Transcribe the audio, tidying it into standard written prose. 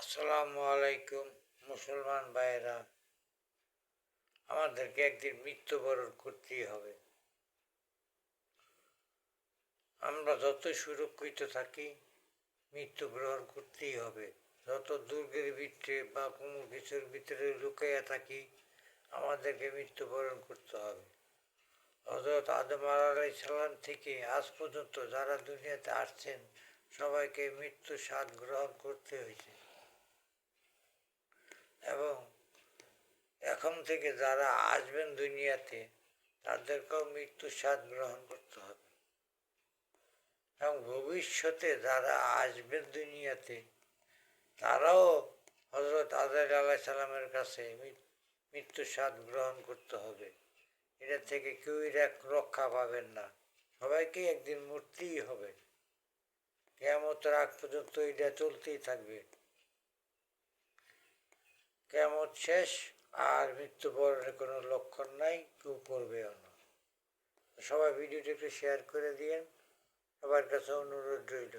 আসসালামু আলাইকুম মুসলমান ভাইয়েরা। আমাদেরকে একদিন মৃত্যুবরণ করতেই হবে। আমরা যত সুরক্ষিত থাকি মৃত্যুবরণ করতেই হবে। যত দুর্গের ভিতরে বা কোনো কিছুর ভিতরে লুকাইয়া থাকি আমাদেরকে মৃত্যুবরণ করতে হবে। হযরত আদম আলাইহিস সালাম থেকে আজ পর্যন্ত যারা দুনিয়াতে আসছেন সবাইকে মৃত্যুর স্বাদ গ্রহণ করতে হয়েছে, এবং এখন থেকে যারা আসবেন দুনিয়াতে তাদেরকেও মৃত্যুর স্বাদ গ্রহণ করতে হবে, এবং ভবিষ্যতে যারা আসবেন দুনিয়াতে তারাও হযরত আদম আলাইহিস সালামের কাছে মৃত্যুর স্বাদ গ্রহণ করতে হবে। এটা থেকে কেউই রক্ষা পাবেন না, সবাইকে একদিন মরতেই হবে। কিয়ামতের আগ পর্যন্ত এটা চলতেই থাকবে। কিয়ামত শেষ আর মৃত্যুবরণের কোনো লক্ষণ নাই, কেউ করবেও না। সবাই ভিডিওটি একটু শেয়ার করে দিয়েন, সবার কাছে অনুরোধ রইল।